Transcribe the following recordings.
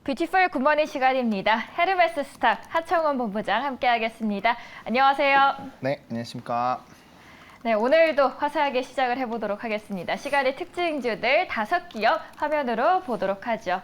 뷰티풀 굿모닝 시간입니다. 헤르메스 스탁 하청원 본부장 함께하겠습니다. 안녕하세요. 네, 안녕하십니까. 네, 오늘도 화사하게 시작을 해보도록 하겠습니다. 시간의 특징주들 5기업 화면으로 보도록 하죠.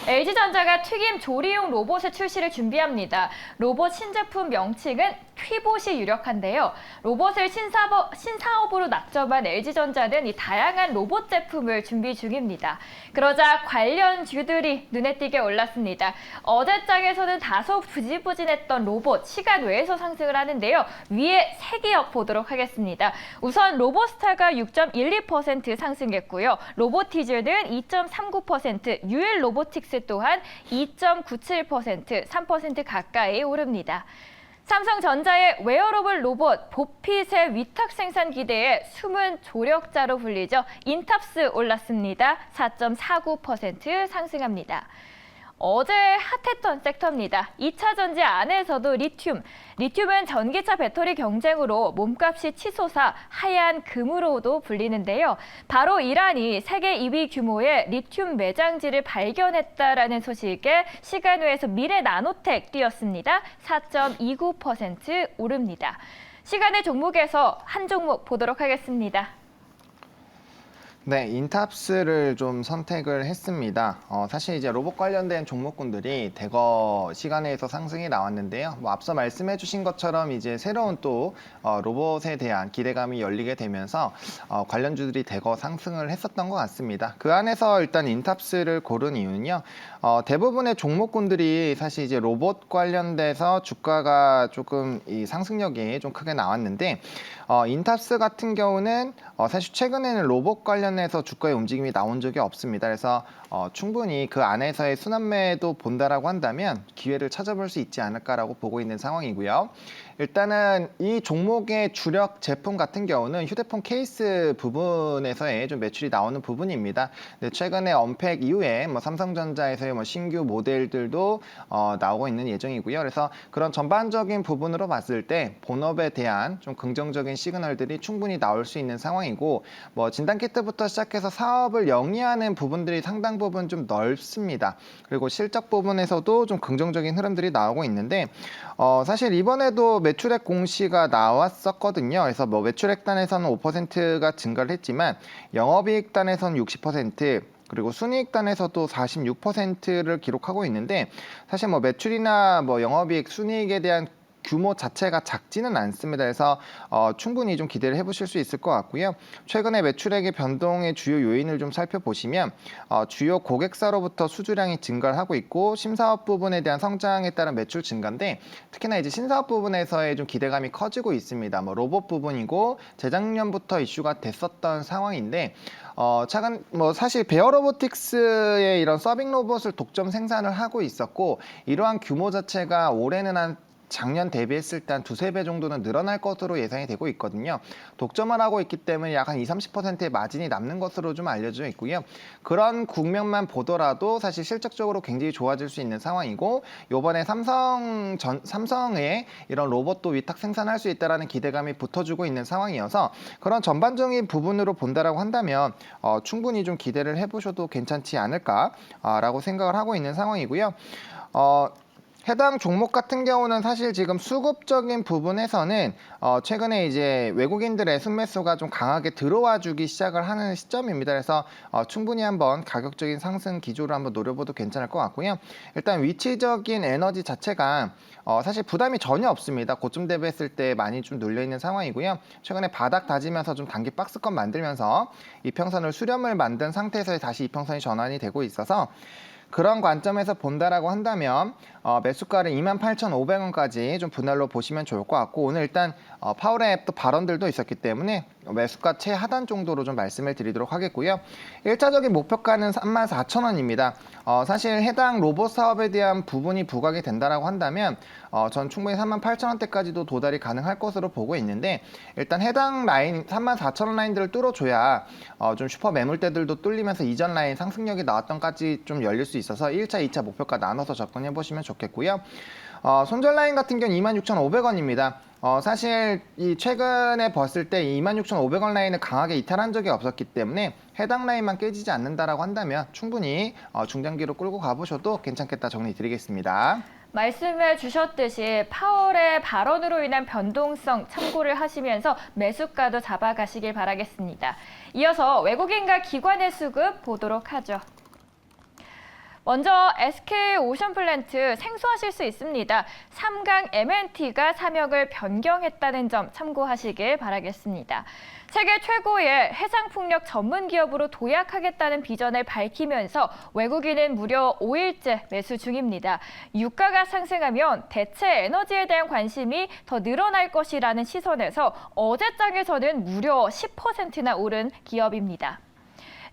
LG전자가 튀김 조리용 로봇의 출시를 준비합니다. 로봇 신제품 명칭은 퀴봇이 유력한데요. 로봇을 신사업으로 낙점한 LG전자는 이 다양한 로봇 제품을 준비 중입니다. 그러자 관련주들이 눈에 띄게 올랐습니다. 어제장에서는 다소 부진부진했던 로봇, 시간 외에서 상승을 하는데요. 위에 3기업 보도록 하겠습니다. 우선 로봇스타가 6.12% 상승했고요. 로보티즈는 2.39%, 유일 로보틱스 또한 2.97%, 3% 가까이 오릅니다. 삼성전자의 웨어러블 로봇 보핏의 위탁 생산 기대에 숨은 조력자로 불리죠. 인탑스 올랐습니다. 4.49% 상승합니다. 어제 핫했던 섹터입니다. 2차 전지 안에서도 리튬은 전기차 배터리 경쟁으로 몸값이 치솟아 하얀 금으로도 불리는데요. 바로 이란이 세계 2위 규모의 리튬 매장지를 발견했다라는 소식에 시간 외에서 미래 나노텍 뛰었습니다. 4.29% 오릅니다. 시간의 종목에서 한 종목 보도록 하겠습니다. 네, 인탑스를 좀 선택을 했습니다. 사실 이제 로봇 관련된 종목군들이 대거 시간에서 상승이 나왔는데요. 앞서 말씀해 주신 것처럼 이제 새로운 또 로봇에 대한 기대감이 열리게 되면서 관련주들이 대거 상승을 했었던 것 같습니다. 그 안에서 일단 인탑스를 고른 이유는요. 대부분의 종목군들이 사실 이제 로봇 관련돼서 주가가 조금 이 상승력이 좀 크게 나왔는데 인탑스 같은 경우는 사실 최근에는 로봇 관련해서 주가의 움직임이 나온 적이 없습니다. 그래서 충분히 그 안에서의 순환매도 본다라고 한다면 기회를 찾아볼 수 있지 않을까라고 보고 있는 상황이고요. 일단은 이 종목의 주력 제품 같은 경우는 휴대폰 케이스 부분에서의 좀 매출이 나오는 부분입니다. 근데 최근에 언팩 이후에 삼성전자에서의 신규 모델들도 나오고 있는 예정이고요. 그래서 그런 전반적인 부분으로 봤을 때 본업에 대한 좀 긍정적인 시그널들이 충분히 나올 수 있는 상황이고 진단키트부터 시작해서 사업을 영위하는 부분들이 상당 부분 좀 넓습니다. 그리고 실적 부분에서도 좀 긍정적인 흐름들이 나오고 있는데 사실 이번에도 매출액 공시가 나왔었거든요. 그래서 매출액 단에서는 5%가 증가를 했지만 영업이익 단에서는 60%, 그리고 순이익 단에서도 46%를 기록하고 있는데 사실 매출이나 영업이익, 순이익에 대한 규모 자체가 작지는 않습니다. 그래서 충분히 좀 기대를 해보실 수 있을 것 같고요. 최근에 매출액의 변동의 주요 요인을 좀 살펴보시면 주요 고객사로부터 수주량이 증가를 하고 있고 심사업 부분에 대한 성장에 따른 매출 증가인데 특히나 이제 신사업 부분에서의 좀 기대감이 커지고 있습니다. 로봇 부분이고 재작년부터 이슈가 됐었던 상황인데 최근 사실 베어 로보틱스의 이런 서빙 로봇을 독점 생산을 하고 있었고 이러한 규모 자체가 올해는 한 작년 대비했을 때 한 2~3배 정도는 늘어날 것으로 예상이 되고 있거든요. 독점을 하고 있기 때문에 약 한 20~30%의 마진이 남는 것으로 좀 알려져 있고요. 그런 국면만 보더라도 사실 실적적으로 굉장히 좋아질 수 있는 상황이고 이번에 삼성의 이런 로봇도 위탁 생산할 수 있다는 기대감이 붙어주고 있는 상황이어서 그런 전반적인 부분으로 본다라고 한다면 충분히 좀 기대를 해보셔도 괜찮지 않을까라고 생각을 하고 있는 상황이고요. 해당 종목 같은 경우는 사실 지금 수급적인 부분에서는 최근에 이제 외국인들의 순매수가 좀 강하게 들어와 주기 시작을 하는 시점입니다. 그래서 충분히 한번 가격적인 상승 기조를 한번 노려봐도 괜찮을 것 같고요. 일단 위치적인 에너지 자체가 사실 부담이 전혀 없습니다. 고점 대비했을 때 많이 좀 눌려있는 상황이고요. 최근에 바닥 다지면서 좀 단기 박스권 만들면서 이평선을 수렴을 만든 상태에서 다시 이평선이 전환이 되고 있어서 그런 관점에서 본다라고 한다면 매수가를 28,500원까지 좀 분할로 보시면 좋을 것 같고 오늘 일단 파월의 또 발언들도 있었기 때문에 매수가 최하단 정도로 좀 말씀을 드리도록 하겠고요. 1차적인 목표가는 34,000원입니다. 사실 해당 로봇 사업에 대한 부분이 부각이 된다라고 한다면 전 충분히 38,000원대까지도 도달이 가능할 것으로 보고 있는데 일단 해당 라인 34,000원 라인들을 뚫어줘야 좀 슈퍼 매물대들도 뚫리면서 이전 라인 상승력이 나왔던까지 좀 열릴 수 있어서 1차, 2차 목표가 나눠서 접근해 보시면 좋겠고요. 손절 라인 같은 경우는 26,500원입니다. 사실 이 최근에 봤을 때 26,500원 라인을 강하게 이탈한 적이 없었기 때문에 해당 라인만 깨지지 않는다라고 한다면 충분히 중장기로 끌고 가보셔도 괜찮겠다 정리 드리겠습니다. 말씀해 주셨듯이 파월의 발언으로 인한 변동성 참고를 하시면서 매수가도 잡아가시길 바라겠습니다. 이어서 외국인과 기관의 수급 보도록 하죠. 먼저 SK오션플랜트 생소하실 수 있습니다. 3강 MNT가 사명을 변경했다는 점 참고하시길 바라겠습니다. 세계 최고의 해상풍력 전문 기업으로 도약하겠다는 비전을 밝히면서 외국인은 무려 5일째 매수 중입니다. 유가가 상승하면 대체 에너지에 대한 관심이 더 늘어날 것이라는 시선에서 어제장에서는 무려 10%나 오른 기업입니다.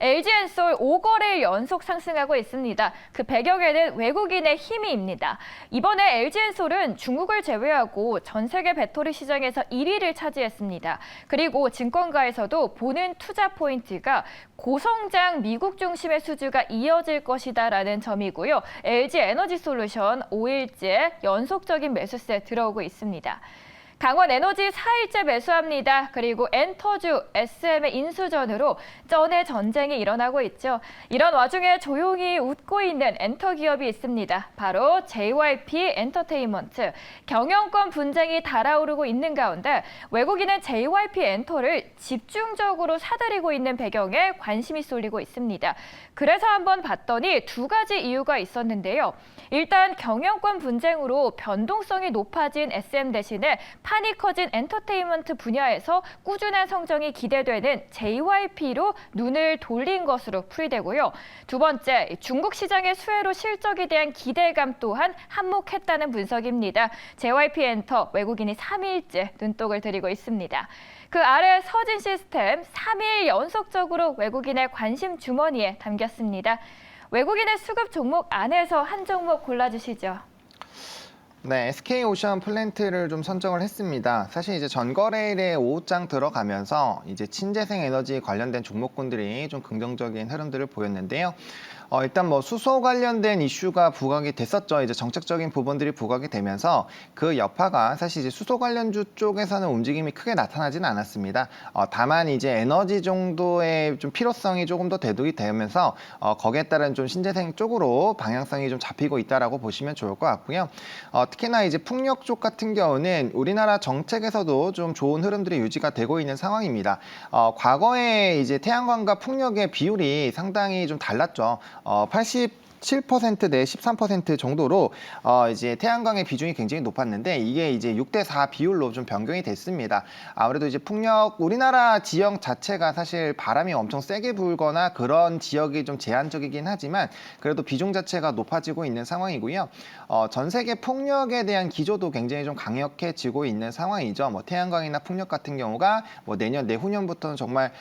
LG엔솔 5거래일 연속 상승하고 있습니다. 그 배경에는 외국인의 힘이입니다. 이번에 LG엔솔은 중국을 제외하고 전 세계 배터리 시장에서 1위를 차지했습니다. 그리고 증권가에서도 보는 투자 포인트가 고성장 미국 중심의 수주가 이어질 것이다라는 점이고요. LG에너지솔루션 5일째 연속적인 매수세 들어오고 있습니다. 강원에너지 4일째 매수합니다. 그리고 엔터주, SM의 인수전으로 쩐의 전쟁이 일어나고 있죠. 이런 와중에 조용히 웃고 있는 엔터 기업이 있습니다. 바로 JYP 엔터테인먼트. 경영권 분쟁이 달아오르고 있는 가운데 외국인은 JYP 엔터를 집중적으로 사들이고 있는 배경에 관심이 쏠리고 있습니다. 그래서 한번 봤더니 두 가지 이유가 있었는데요. 일단 경영권 분쟁으로 변동성이 높아진 SM 대신에 판이 커진 엔터테인먼트 분야에서 꾸준한 성장이 기대되는 JYP로 눈을 돌린 것으로 풀이되고요. 두 번째, 중국 시장의 수혜로 실적에 대한 기대감 또한 한몫했다는 분석입니다. JYP 엔터 외국인이 3일째 눈독을 들이고 있습니다. 그 아래 서진 시스템 3일 연속적으로 외국인의 관심 주머니에 담겼습니다. 외국인의 수급 종목 안에서 한 종목 골라주시죠. 네, SK오션플랜트를 좀 선정을 했습니다. 사실 이제 전거래일에 5장 들어가면서 이제 친재생 에너지 관련된 종목군들이 좀 긍정적인 흐름들을 보였는데요. 일단 뭐 수소 관련된 이슈가 부각이 됐었죠. 이제 정책적인 부분들이 부각이 되면서 그 여파가 사실 이제 수소 관련주 쪽에서는 움직임이 크게 나타나지는 않았습니다. 다만 이제 에너지 정도의 좀 필요성이 조금 더 대두이 되면서 거기에 따른 좀 신재생 쪽으로 방향성이 좀 잡히고 있다라고 보시면 좋을 것 같고요. 특히나 이제 풍력 쪽 같은 경우는 우리나라 정책에서도 좀 좋은 흐름들이 유지가 되고 있는 상황입니다. 과거에 이제 태양광과 풍력의 비율이 상당히 좀 달랐죠. 87% 내 13% 정도로 이제 태양광의 비중이 굉장히 높았는데 이게 이제 6대4 비율로 좀 변경이 됐습니다. 아무래도 이제 풍력 우리나라 지역 자체가 사실 바람이 엄청 세게 불거나 그런 지역이 좀 제한적이긴 하지만 그래도 비중 자체가 높아지고 있는 상황이고요. 전 세계 풍력에 대한 기조도 굉장히 좀 강력해지고 있는 상황이죠. 뭐 태양광이나 풍력 같은 경우가 뭐 내년 내후년부터는 정말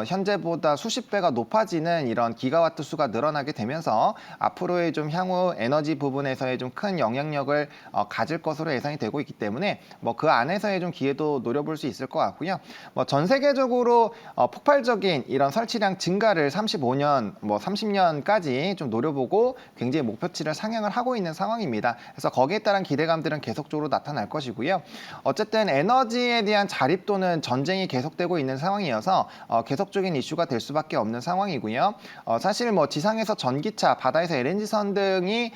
현재보다 수십 배가 높아지는 이런 기가와트 수가 늘어나게 되면서 앞으로의 좀 향후 에너지 부분에서의 좀 큰 영향력을 가질 것으로 예상이 되고 있기 때문에 뭐 그 안에서의 좀 기회도 노려볼 수 있을 것 같고요. 뭐 전 세계적으로 폭발적인 이런 설치량 증가를 35년, 뭐 30년까지 좀 노려보고 굉장히 목표치를 상향을 하고 있는 상황입니다. 그래서 거기에 따른 기대감들은 계속적으로 나타날 것이고요. 어쨌든 에너지에 대한 자립도는 전쟁이 계속되고 있는 상황이어서 계속적인 이슈가 될 수밖에 없는 상황이고요. 사실 뭐 지상에서 전기차, 바다에서 LNG선 등이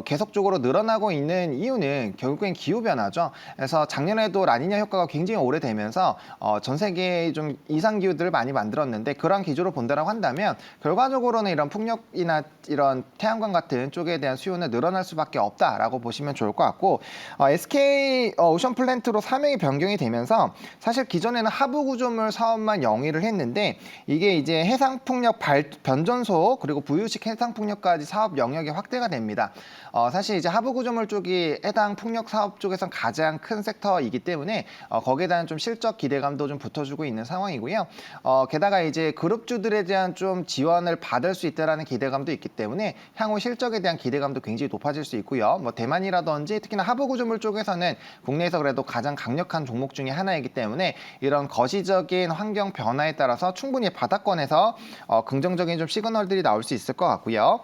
계속적으로 늘어나고 있는 이유는 결국엔 기후변화죠. 그래서 작년에도 라니냐 효과가 굉장히 오래되면서 전 세계에 좀 이상기후들을 많이 만들었는데 그런 기조로 본다라고 한다면 결과적으로는 이런 풍력이나 이런 태양광 같은 쪽에 대한 수요는 늘어날 수밖에 없다라고 보시면 좋을 것 같고 SK오션플랜트로 사명이 변경이 되면서 사실 기존에는 하부구조물 사업만 영위를 했는데 이게 이제 해상풍력 변전소 그리고 부유식 해상풍력까지 사업 영역이 확대가 됩니다. 사실 이제 하부구조물 쪽이 해당 풍력 사업 쪽에선 가장 큰 섹터이기 때문에 거기에 대한 좀 실적 기대감도 좀 붙어주고 있는 상황이고요. 게다가 이제 그룹주들에 대한 좀 지원을 받을 수 있다라는 기대감도 있기 때문에 향후 실적에 대한 기대감도 굉장히 높아질 수 있고요. 뭐 대만이라든지 특히나 하부구조물 쪽에서는 국내에서 그래도 가장 강력한 종목 중에 하나이기 때문에 이런 거시적인 환경 변화에 따라서 충분히 바닥권에서 긍정적인 좀 시그널들이 나올 수 있을 것 같고요.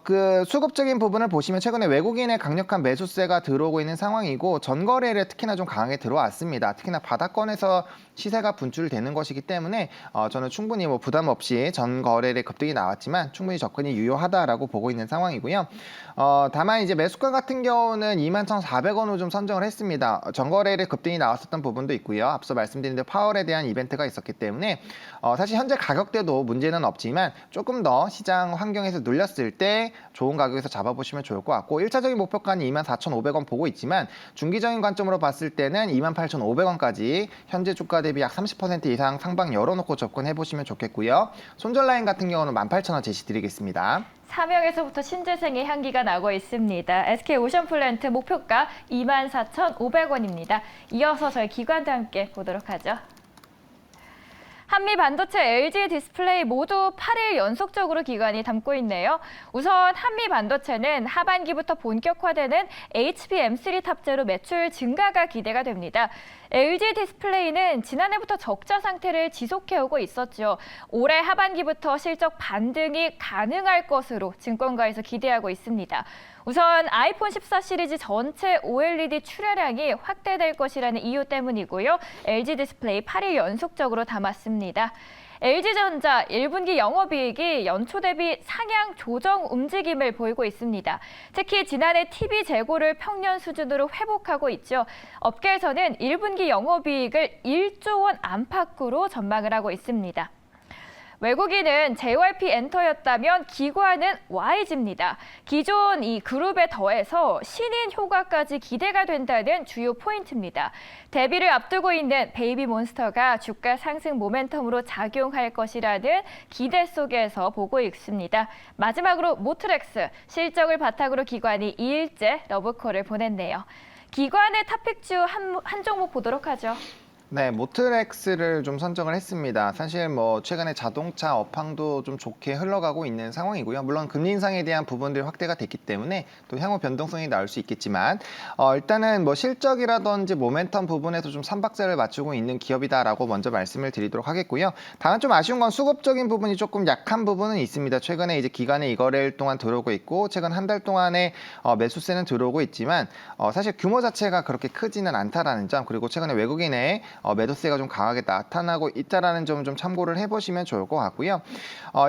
그 수급적인 부분을 보시면 최근에 외국인의 강력한 매수세가 들어오고 있는 상황이고 전거래를 특히나 좀 강하게 들어왔습니다. 특히나 바닥권에서 시세가 분출되는 것이기 때문에 저는 충분히 뭐 부담 없이 전거래의 급등이 나왔지만 충분히 접근이 유효하다라고 보고 있는 상황이고요. 다만 이제 매수가 같은 경우는 21,400원으로 좀 선정을 했습니다. 전거래의 급등이 나왔었던 부분도 있고요. 앞서 말씀드린 대로 파월에 대한 이벤트가 있었기 때문에 사실 현재 가격대도 문제는 없지만 조금 더 시장 환경에서 눌렸을 때 좋은 가격에서 잡아보시면 좋을 것 같고 1차적인 목표가는 24,500원 보고 있지만 중기적인 관점으로 봤을 때는 28,500원까지 현재 주가 대비 약 30% 이상 상방 열어놓고 접근해보시면 좋겠고요. 손절 라인 같은 경우는 18,000원 제시드리겠습니다. 사명에서부터 신재생의 향기가 나고 있습니다. SK 오션플랜트 목표가 24,500원입니다. 이어서 저희 기관도 함께 보도록 하죠. 한미 반도체, LG 디스플레이 모두 8일 연속적으로 기관이 담고 있네요. 우선 한미 반도체는 하반기부터 본격화되는 HBM3 탑재로 매출 증가가 기대가 됩니다. LG 디스플레이는 지난해부터 적자 상태를 지속해오고 있었죠. 올해 하반기부터 실적 반등이 가능할 것으로 증권가에서 기대하고 있습니다. 우선 아이폰 14 시리즈 전체 OLED 출하량이 확대될 것이라는 이유 때문이고요. LG 디스플레이 8일 연속적으로 담았습니다. LG전자 1분기 영업이익이 연초 대비 상향 조정 움직임을 보이고 있습니다. 특히 지난해 TV 재고를 평년 수준으로 회복하고 있죠. 업계에서는 1분기 영업이익을 1조 원 안팎으로 전망을 하고 있습니다. 외국인은 JYP 엔터였다면 기관은 YG입니다. 기존 이 그룹에 더해서 신인 효과까지 기대가 된다는 주요 포인트입니다. 데뷔를 앞두고 있는 베이비몬스터가 주가 상승 모멘텀으로 작용할 것이라는 기대 속에서 보고 있습니다. 마지막으로 모트렉스, 실적을 바탕으로 기관이 2일째 러브콜을 보냈네요. 기관의 탑픽주 한 종목 보도록 하죠. 네, 모트렉스를 좀 선정을 했습니다. 사실 뭐 최근에 자동차 업황도 좀 좋게 흘러가고 있는 상황이고요. 물론 금리 인상에 대한 부분들이 확대가 됐기 때문에 또 향후 변동성이 나올 수 있겠지만 일단은 뭐 실적이라든지 모멘텀 부분에서 좀 삼박자를 맞추고 있는 기업이다라고 먼저 말씀을 드리도록 하겠고요. 다만 좀 아쉬운 건 수급적인 부분이 조금 약한 부분은 있습니다. 최근에 이제 기간에 이거래일 동안 들어오고 있고 최근 한 달 동안에 매수세는 들어오고 있지만 사실 규모 자체가 그렇게 크지는 않다라는 점, 그리고 최근에 외국인의 매도세가 좀 강하게 나타나고 있다라는 점을 좀 참고를 해보시면 좋을 것 같고요.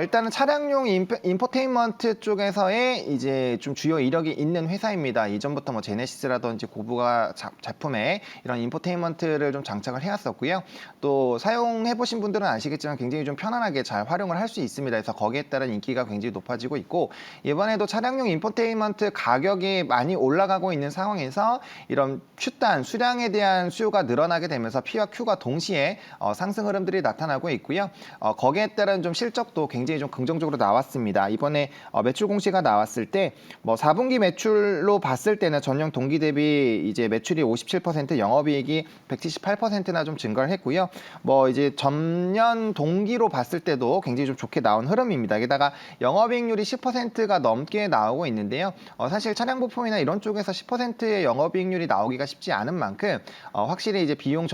일단은 차량용 인포테인먼트 쪽에서의 이제 좀 주요 이력이 있는 회사입니다. 이전부터 뭐 제네시스라든지 고부가 제품에 이런 인포테인먼트를 좀 장착을 해왔었고요. 또 사용해보신 분들은 아시겠지만 굉장히 좀 편안하게 잘 활용을 할 수 있습니다. 그래서 거기에 따른 인기가 굉장히 높아지고 있고 이번에도 차량용 인포테인먼트 가격이 많이 올라가고 있는 상황에서 이런 Q단 수량에 대한 수요가 늘어나게 되면서 P와 Q가 동시에 상승 흐름들이 나타나고 있고요. 거기에 따른 좀 실적도 굉장히 좀 긍정적으로 나왔습니다. 이번에 매출 공시가 나왔을 때 뭐 4분기 매출로 봤을 때는 전년 동기 대비 이제 매출이 57%, 영업이익이 178%나 좀 증가를 했고요. 뭐 이제 전년 동기로 봤을 때도 굉장히 좀 좋게 나온 흐름입니다. 게다가 영업이익률이 10%가 넘게 나오고 있는데요. 사실 차량 부품이나 이런 쪽에서 10%의 영업이익률이 나오기가 쉽지 않은 만큼 확실히 이제 비용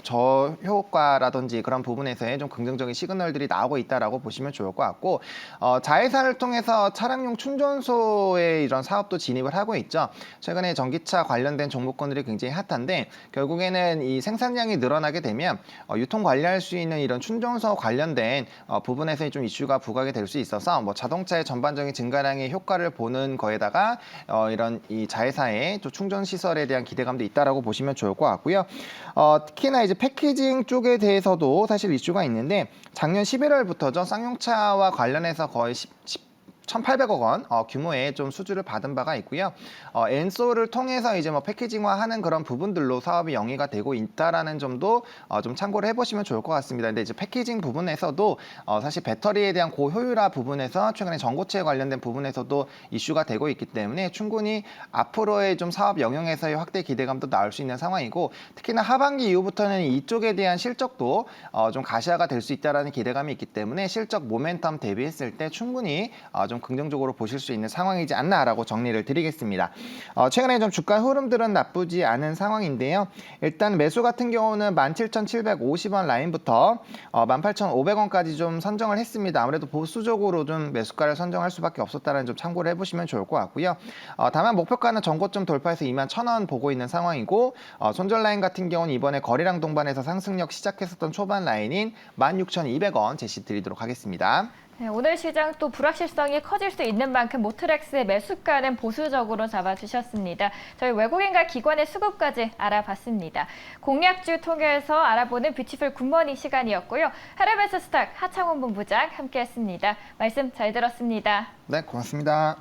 저효과라든지 그런 부분에서의 좀 긍정적인 시그널들이 나오고 있다라고 보시면 좋을 것 같고 자회사를 통해서 차량용 충전소의 이런 사업도 진입을 하고 있죠. 최근에 전기차 관련된 종목군들이 굉장히 핫한데 결국에는 이 생산량이 늘어나게 되면 유통 관리할 수 있는 이런 충전소 관련된 부분에서 좀 이슈가 부각이 될 수 있어서 뭐 자동차의 전반적인 증가량의 효과를 보는 거에다가 이런 이 자회사의 또 충전 시설에 대한 기대감도 있다라고 보시면 좋을 것 같고요. 특히나 이제 패키징 쪽에 대해서도 사실 이슈가 있는데 작년 11월부터죠. 쌍용차와 관련해서 거의 1,800억 원 규모의 좀 수주를 받은 바가 있고요. 엔소를 통해서 이제 뭐 패키징화하는 그런 부분들로 사업이 영위가 되고 있다라는 점도 좀 참고를 해보시면 좋을 것 같습니다. 근데 이제 패키징 부분에서도 사실 배터리에 대한 고효율화 부분에서 최근에 전고체 관련된 부분에서도 이슈가 되고 있기 때문에 충분히 앞으로의 좀 사업 영역에서의 확대 기대감도 나올 수 있는 상황이고 특히나 하반기 이후부터는 이쪽에 대한 실적도 좀 가시화가 될 수 있다라는 기대감이 있기 때문에 실적 모멘텀 대비했을 때 충분히 좀 좀 긍정적으로 보실 수 있는 상황이지 않나라고 정리를 드리겠습니다. 최근에 좀 주가 흐름들은 나쁘지 않은 상황인데요. 일단 매수 같은 경우는 17,750원 라인부터 18,500원까지 좀 선정을 했습니다. 아무래도 보수적으로 좀 매수가를 선정할 수밖에 없었다는 점 참고를 해보시면 좋을 것 같고요. 다만 목표가는 전고점 돌파해서 21,000원 보고 있는 상황이고 손절 라인 같은 경우는 이번에 거래량 동반해서 상승력 시작했었던 초반 라인인 16,200원 제시 드리도록 하겠습니다. 네, 오늘 시장 또 불확실성이 커질 수 있는 만큼 모트렉스의 매수가는 보수적으로 잡아주셨습니다. 저희 외국인과 기관의 수급까지 알아봤습니다. 공략주 통해서 알아보는 뷰티풀 굿모닝 시간이었고요. 헤르메스 스탁 하창원 본부장 함께했습니다. 말씀 잘 들었습니다. 네, 고맙습니다.